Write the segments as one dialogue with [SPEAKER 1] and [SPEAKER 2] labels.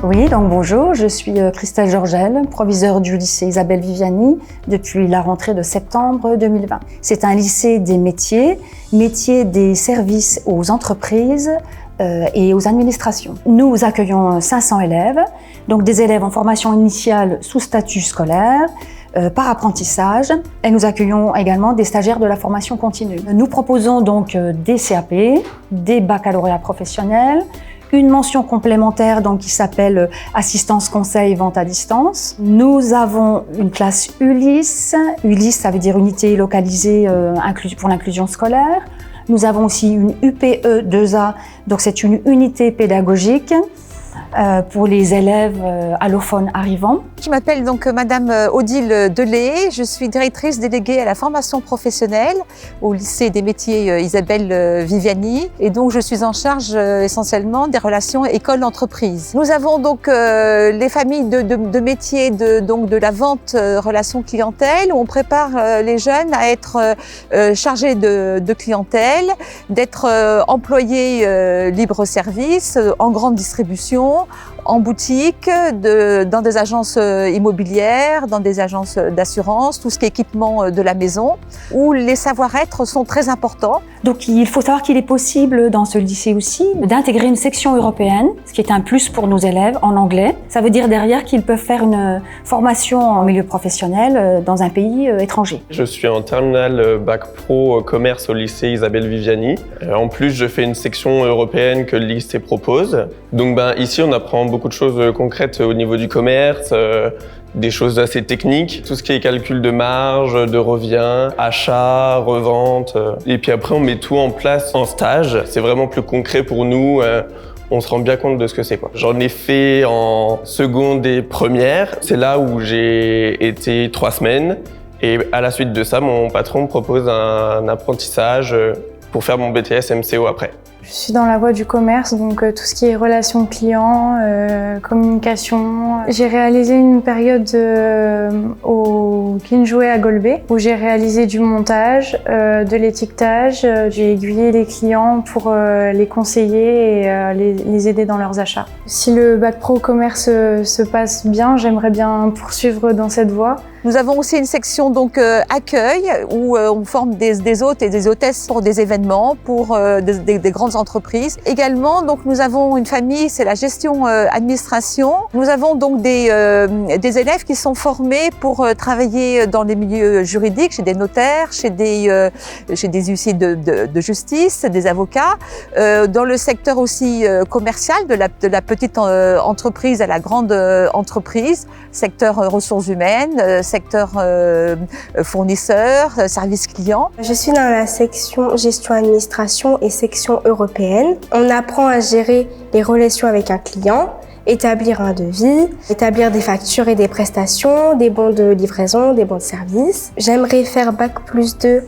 [SPEAKER 1] Oui, donc bonjour, je suis Christelle Georgel, proviseure du lycée Isabelle Viviani depuis la rentrée de septembre 2020. C'est un lycée des métiers des services aux entreprises et aux administrations. Nous accueillons 500 élèves, donc des élèves en formation initiale sous statut scolaire, par apprentissage, et nous accueillons également des stagiaires de la formation continue. Nous proposons donc des CAP, des baccalauréats professionnels, une mention complémentaire donc, qui s'appelle assistance conseil vente à distance. Nous avons une classe ULIS. ULIS, ça veut dire unité localisée pour l'inclusion scolaire. Nous avons aussi une UPE 2A, donc c'est une unité pédagogique pour les élèves allophones arrivants.
[SPEAKER 2] Je m'appelle donc Madame Odile Delay, je suis directrice déléguée à la formation professionnelle au lycée des métiers Isabelle Viviani et donc je suis en charge essentiellement des relations école-entreprise. Nous avons donc les familles de métiers de la vente relations clientèle où on prépare les jeunes à être chargés de clientèle, d'être employés libre-service en grande distribution, en boutique, dans des agences immobilières, dans des agences d'assurance, tout ce qui est équipement de la maison, où les savoir-être sont très importants.
[SPEAKER 1] Donc il faut savoir qu'il est possible dans ce lycée aussi d'intégrer une section européenne, ce qui est un plus pour nos élèves en anglais. Ça veut dire derrière qu'ils peuvent faire une formation en milieu professionnel dans un pays étranger.
[SPEAKER 3] Je suis en terminale bac pro commerce au lycée Isabelle Viviani. En plus, je fais une section européenne que le lycée propose. Donc ici, on apprend beaucoup de choses concrètes au niveau du commerce, des choses assez techniques, tout ce qui est calcul de marge, de revient, achat, revente. Et puis après, on met tout en place en stage. C'est vraiment plus concret pour nous. On se rend bien compte de ce que c'est, quoi. J'en ai fait en seconde et première. C'est là où j'ai été 3 semaines. Et à la suite de ça, mon patron me propose un apprentissage pour faire mon BTS MCO après.
[SPEAKER 4] Je suis dans la voie du commerce, donc tout ce qui est relations clients, communication. J'ai réalisé une période au Kinjoué à Golbet, où j'ai réalisé du montage, de l'étiquetage. J'ai aiguillé les clients pour les conseiller et les aider dans leurs achats. Si le bac pro commerce se passe bien, j'aimerais bien poursuivre dans cette voie.
[SPEAKER 2] Nous avons aussi une section donc accueil où on forme des hôtes et des hôtesses pour des événements, pour des grandes entreprises. Également, donc nous avons une famille, c'est la gestion administration. Nous avons donc des élèves qui sont formés pour travailler dans les milieux juridiques, chez des notaires, chez des huissiers de justice, des avocats, dans le secteur aussi commercial, de la petite entreprise à la grande entreprise, secteur ressources humaines, secteur fournisseur, service client.
[SPEAKER 5] Je suis dans la section gestion administration et section européenne. On apprend à gérer les relations avec un client, établir un devis, établir des factures et des prestations, des bons de livraison, des bons de service. J'aimerais faire Bac+2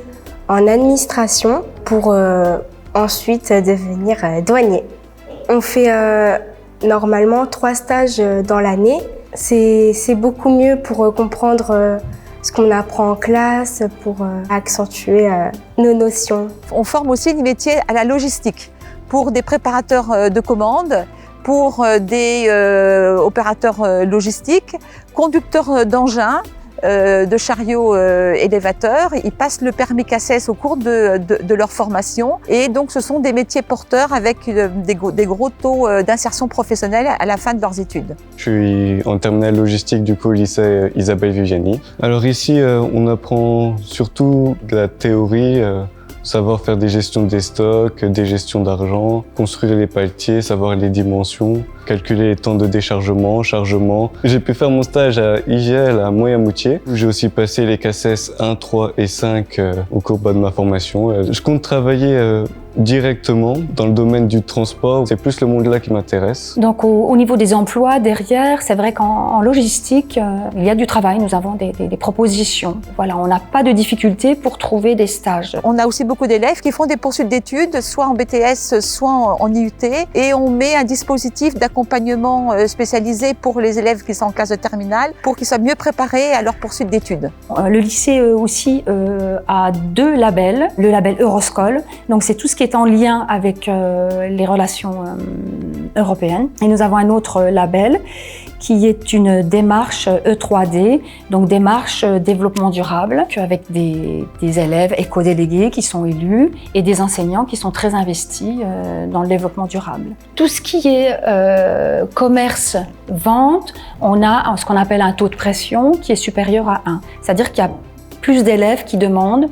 [SPEAKER 5] en administration pour ensuite devenir douanier. On fait normalement 3 stages dans l'année. C'est beaucoup mieux pour comprendre ce qu'on apprend en classe, pour accentuer nos notions.
[SPEAKER 2] On forme aussi des métiers à la logistique, pour des préparateurs de commandes, pour des opérateurs logistiques, conducteurs d'engins, de chariots élévateurs. Ils passent le permis CACES au cours de leur formation et donc ce sont des métiers porteurs avec des gros taux d'insertion professionnelle à la fin de leurs études.
[SPEAKER 6] Je suis en terminale logistique du coup au lycée Isabelle Viviani. Alors ici on apprend surtout de la théorie, savoir faire des gestions des stocks, des gestions d'argent, construire les paletiers, savoir les dimensions, calculer les temps de déchargement, chargement. J'ai pu faire mon stage à IGL à Moyamoutier. J'ai aussi passé les CACES 1, 3 et 5 au cours de ma formation. Je compte travailler directement dans le domaine du transport. C'est plus le monde-là qui m'intéresse.
[SPEAKER 1] Donc au niveau des emplois derrière, c'est vrai qu'en logistique, il y a du travail, nous avons des propositions. Voilà, on n'a pas de difficulté pour trouver des stages.
[SPEAKER 2] On a aussi beaucoup d'élèves qui font des poursuites d'études, soit en BTS, soit en IUT, et on met un dispositif d'accompagnement spécialisé pour les élèves qui sont en classe de terminale, pour qu'ils soient mieux préparés à leur poursuite d'études.
[SPEAKER 1] Le lycée aussi a 2 labels, le label Euroscol, donc c'est tout ce qui est en lien avec les relations européenne. Et nous avons un autre label qui est une démarche E3D, donc démarche développement durable, avec des élèves éco-délégués qui sont élus et des enseignants qui sont très investis dans le développement durable. Tout ce qui est commerce, vente, on a ce qu'on appelle un taux de pression qui est supérieur à 1. C'est-à-dire qu'il y a plus d'élèves qui demandent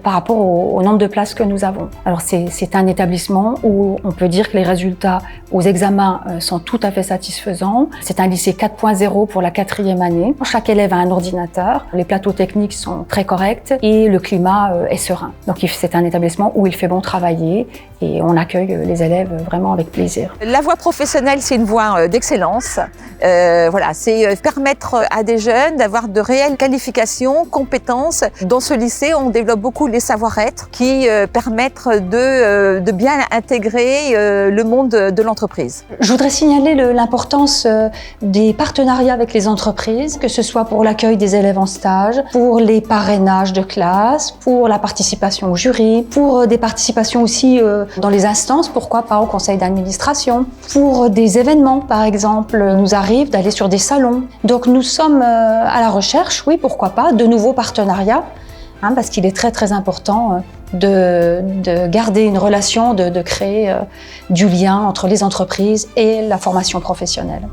[SPEAKER 1] par rapport au nombre de places que nous avons. Alors c'est un établissement où on peut dire que les résultats aux examens sont tout à fait satisfaisants. C'est un lycée 4.0 pour la 4e année. Chaque élève a un ordinateur, les plateaux techniques sont très corrects et le climat est serein. Donc c'est un établissement où il fait bon travailler et on accueille les élèves vraiment avec plaisir.
[SPEAKER 2] La voie professionnelle, c'est une voie d'excellence. Voilà, c'est permettre à des jeunes d'avoir de réelles qualifications, compétences. Dans ce lycée, on développe beaucoup les savoir-être qui permettent de bien intégrer le monde de l'entreprise.
[SPEAKER 1] Je voudrais signaler l'importance des partenariats avec les entreprises, que ce soit pour l'accueil des élèves en stage, pour les parrainages de classe, pour la participation au jury, pour des participations aussi dans les instances, pourquoi pas au conseil d'administration, pour des événements par exemple, nous arrive d'aller sur des salons. Donc nous sommes à la recherche, oui pourquoi pas, de nouveaux partenariats, parce qu'il est très important de garder une relation, de créer du lien entre les entreprises et la formation professionnelle.